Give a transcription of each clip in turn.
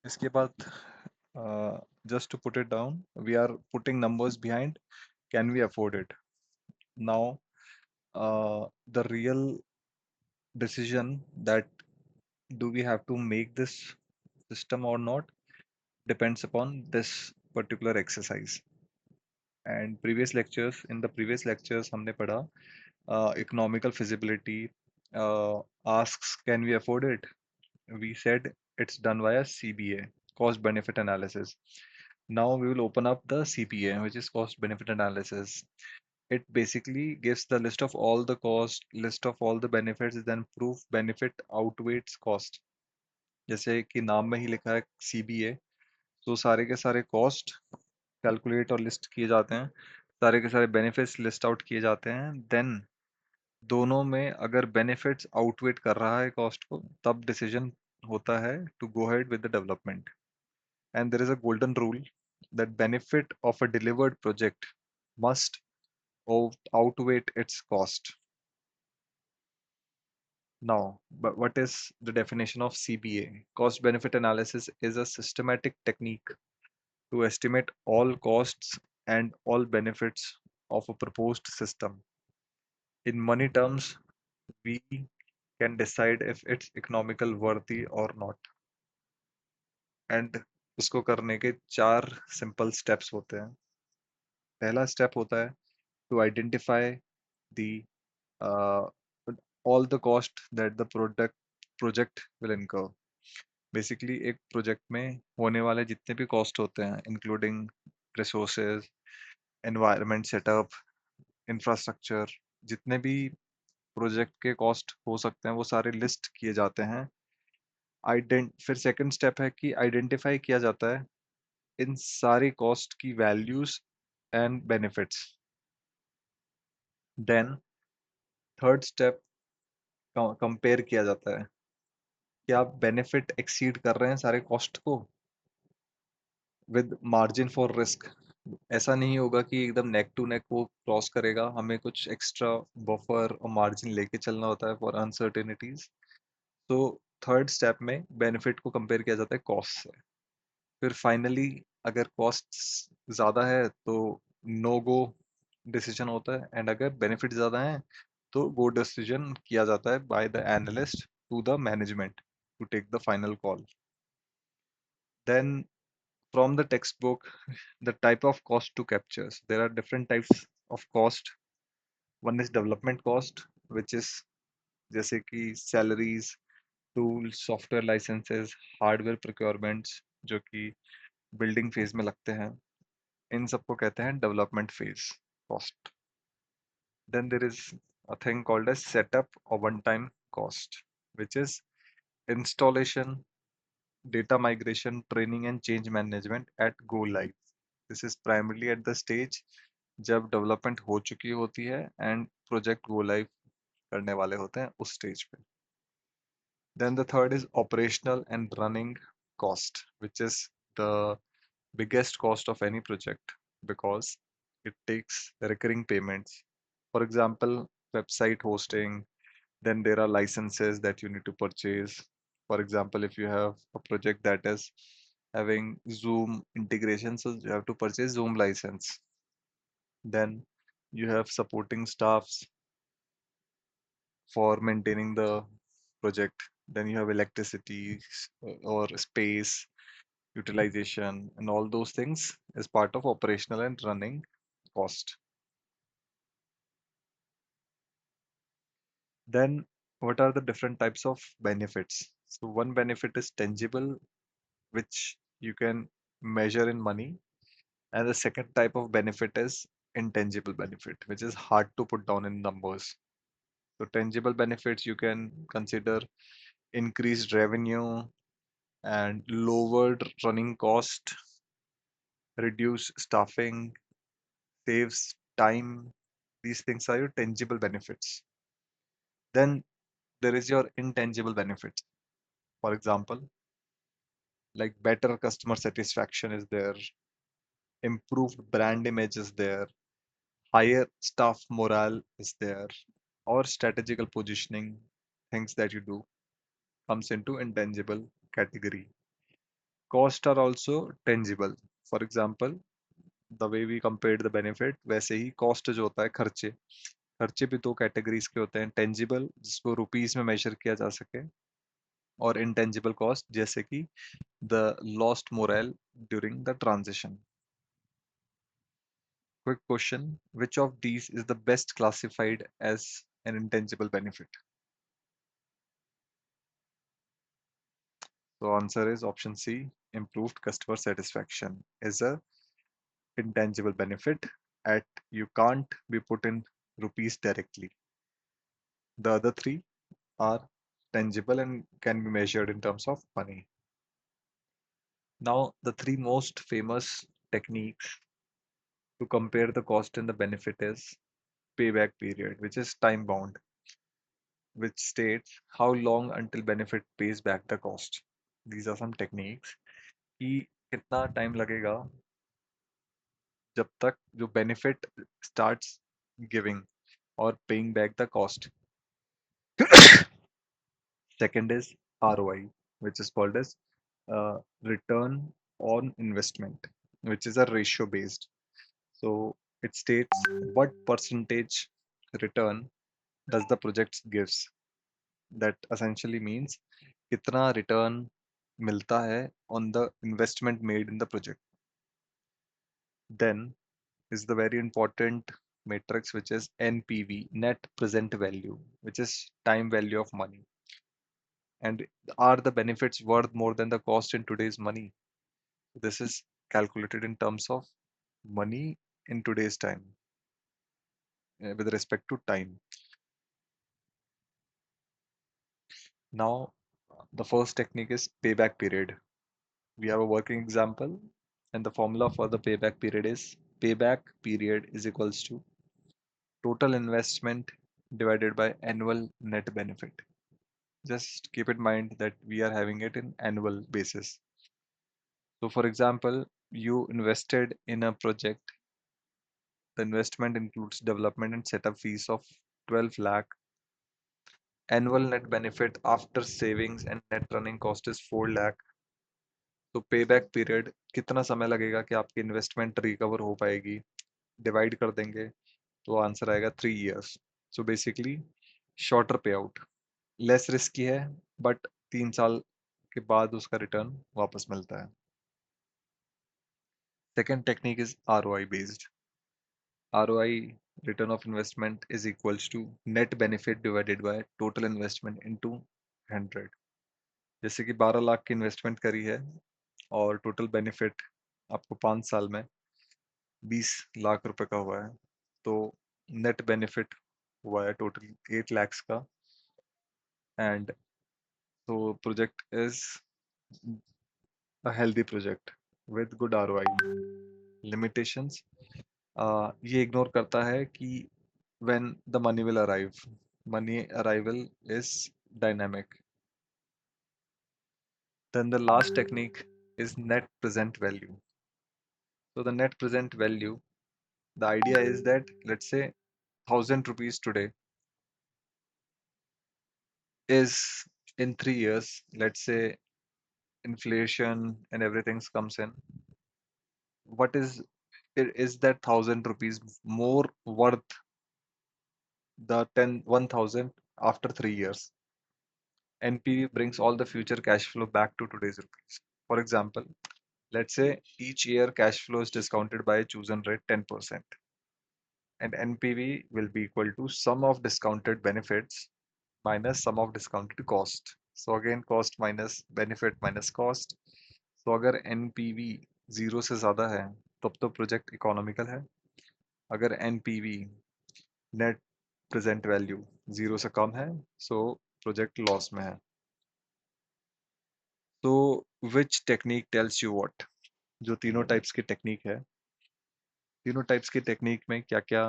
इसके बाद just to put it down, we are putting numbers behind. Can we afford it? Now, the real decision that do we have to make this system or not depends upon this particular exercise. And in the previous lectures, हमने पढ़ा economical feasibility, asks can we afford it. We said it's done via CBA, cost benefit analysis. Now we will open up the CPA, which is cost benefit analysis. It basically gives the list of all the cost, list of all the benefits, then proof benefit outweighs cost. जैसे कि नाम में ही लिखा है CBA, तो सारे के सारे कॉस्ट कैलकुलेट और लिस्ट किए जाते हैं, सारे के सारे बेनिफिट्स लिस्ट आउट किए जाते हैं, देन दोनों में अगर बेनिफिट्स आउटवेट कर रहा है कॉस्ट को, तब डिसीजन होता है to go head with the development. And there is a golden rule that benefit of a delivered project must outweigh its cost. Now, but what is the definition of CBA? Cost benefit analysis is a systematic technique to estimate all costs and all benefits of a proposed system. In money terms, we can decide if it's economical worthy or not. And उसको करने के 4 simple steps होते हैं. पहला step होता है to identify the uh, all the cost that the project will incur. Basically एक project में होने वाले जितने भी कॉस्ट होते हैं, including resources, environment setup, infrastructure, जितने भी प्रोजेक्ट के कॉस्ट हो सकते हैं वो सारे लिस्ट किए जाते हैं. फिर सेकंड स्टेप है कि आइडेंटिफाई किया जाता है इन सारी कॉस्ट की values and benefits. Then third step compare किया जाता है कि आप बेनिफिट एक्सीड कर रहे हैं सारे कॉस्ट को विद मार्जिन फॉर रिस्क. ऐसा नहीं होगा कि एकदम नेक टू नेक वो क्रॉस करेगा, हमें कुछ एक्स्ट्रा बफर और मार्जिन लेके चलना होता है फॉर अनसर्टेनिटीज. तो थर्ड स्टेप में बेनिफिट को कंपेयर किया जाता है कॉस्ट से. फिर फाइनली अगर कॉस्ट ज़्यादा है तो नो गो डिसीजन होता है, एंड अगर बेनिफिट ज़्यादा है तो गो डिसीजन किया जाता है by the analyst to the management to take the final call. Then from the textbook, the type of cost to capture. There are different types of cost. One is development cost, which is जैसे कि salaries, tools, software licenses, hardware procurements, जो कि building phase में लगते हैं. इन सबको कहते हैं development phase cost. Then there is a thing called as setup or one-time cost, which is installation, data migration, training and change management at go live. This is primarily at the stage जब development हो चुकी होती है and project go live करने वाले होते हैं उस स्टेज पे. Then the third is operational and running cost, which is the biggest cost of any project because it takes recurring payments. For example, website hosting, then there are licenses that you need to purchase. For example, if you have a project that is having Zoom integration, so you have to purchase Zoom license. Then you have supporting staffs for maintaining the project. Then you have electricity or space utilization, and all those things as part of operational and running cost. Then what are the different types of benefits? So one benefit is tangible, which you can measure in money, and the second type of benefit is intangible benefit, which is hard to put down in numbers. So tangible benefits you can consider increased revenue and lowered running cost, reduce staffing, saves time. These things are your tangible benefits. Then there is your intangible benefits. For example, like better customer satisfaction is there, improved brand image is there, higher staff morale is there, or strategical positioning, things that you do comes into intangible category. Cost are also tangible. For example, the way we compared the benefit, वैसे ही cost जो होता है, खर्चे खर्चे भी दो categories के होते हैं, टेंजिबल जिसको रुपीस में मेजर किया जा सके, और इनटेंजिबल कॉस्ट जैसे कि the lost moral during the transition. Quick question: which of these is the best classified as an intangible benefit? So answer is option C. Improved customer satisfaction is a intangible benefit at you can't be put in rupees directly. The other three are tangible and can be measured in terms of money. Now the three most famous techniques to compare the cost and the benefit is payback period, which is time bound, which states how long until benefit pays back the cost. These are some techniques कि कितना time लगेगा जब तक जो benefit starts giving और paying back the cost. Second is ROI, which is called as return on investment, which is a ratio based. So it states what percentage return does the project gives. That essentially means कितना return मिलता है on the investment made in the project. Then is the very important matrix, which is NPV, net present value, which is time value of money. And are the benefits worth more than the cost in today's money? This is calculated in terms of money in today's time, with respect to time. Now, the first technique is payback period. We have a working example, and the formula for the payback period is payback period is equals to total investment divided by annual net benefit. Just keep in mind that we are having it in annual basis. So for example, you invested in a project. The investment includes development and setup fees of 12 lakh. Annual net benefit after savings and net running cost is 4 lakh. तो payback period कितना समय लगेगा कि आपकी investment recover हो पाएगी, divide कर देंगे तो आंसर आएगा 3 years. सो बेसिकली शॉर्टर पे आउट, लेस रिस्की है, बट 3 साल के बाद उसका रिटर्न वापस मिलता है. Second technique is ROI based. ROI, return of investment, is equals to net benefit divided by total investment into 100. जैसे कि 12 लाख की इन्वेस्टमेंट करी है और टोटल बेनिफिट आपको 5 साल में 20 लाख रुपए का हुआ है, तो नेट बेनिफिट हुआ है टोटल 8 lakhs का. एंड तो project is a healthy project with good ROI. Limitations, ये इग्नोर करता है कि when the money will arrive. Money arrival is dynamic. Then the last technique is net present value. So the net present value, the idea is that let's say 1,000 rupees today is in 3 years, let's say inflation and everything comes in. What is that 1,000 rupees more worth the 1,000 after 3 years? NPV brings all the future cash flow back to today's rupees. For example, let's say each year cash flow is discounted by a chosen rate 10%, and NPV will be equal to sum of discounted benefits minus sum of discounted cost. So again cost minus benefit minus cost. So अगर NPV 0 से ज़्यादा है तब तो project economical है. अगर NPV net present value 0 से कम है सो प्रोजेक्ट लॉस में है. तो which technique tells you what? जो तीनों टाइप्स की टेक्निक है, तीनों टाइप्स की टेक्निक में क्या क्या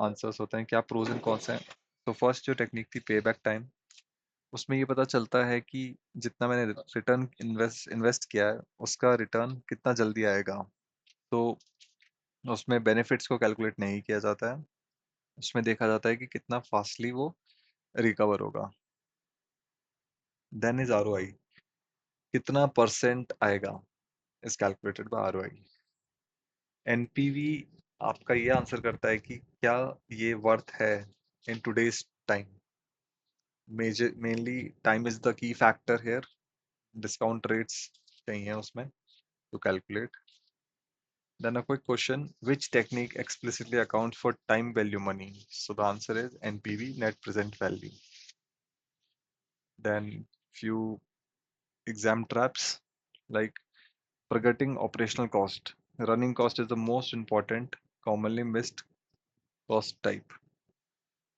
आंसर्स होते हैं, क्या प्रोज एंड कॉन्स हैं. तो फर्स्ट जो टेक्निक थी पे बैक टाइम, उसमें ये पता चलता है कि जितना मैंने रिटर्न इन्वेस्ट किया है उसका रिटर्न कितना जल्दी आएगा. तो उसमें बेनिफिट्स को कैलकुलेट नहीं किया जाता है, उसमें देखा जाता है कि कितना फास्टली वो रिकवर होगा. देन इज ROI, कितना परसेंट आएगा. is calculated by ROI. NPV आपका ये आंसर करता है कि क्या ये वर्थ है in today's time. Major mainly time is the key factor here. Discount rates चाहिए उसमें to calculate. Then a quick question: which technique explicitly accounts for time value money? So the answer is NPV, net present value. Then few exam traps like forgetting operational cost. Running cost is the most important, commonly missed cost type.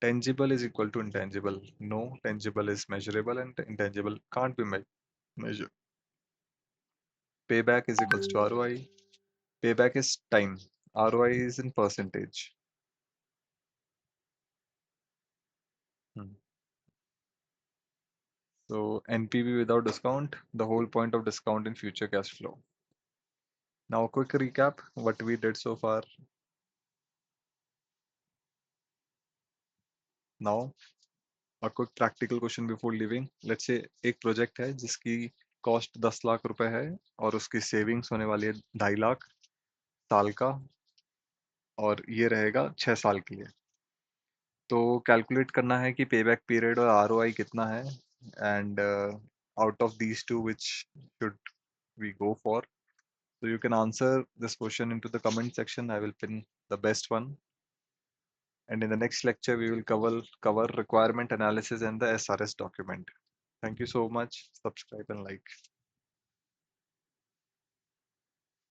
Tangible is equal to intangible. No, tangible is measurable and intangible can't be measured. Payback is equals to ROI. Payback is time. ROI is in percentage. Hmm. So NPV without discount, the whole point of discount in future cash flow. Now a quick recap what we did so far. Now a quick practical question before leaving. Let's say एक project है जिसकी cost 10 lakh रुपए है और उसकी savings होने वाली है 2.5 लाख साल का, और ये रहेगा 6 साल के लिए. तो कैलकुलेट करना है कि पेबैक पीरियड और आरओआई कितना है, and out of these two which should we go for. So you can answer this question into the comment section. I will pin the best one. And in the next lecture, we will cover requirement analysis and the SRS document. Thank you so much. Subscribe and like.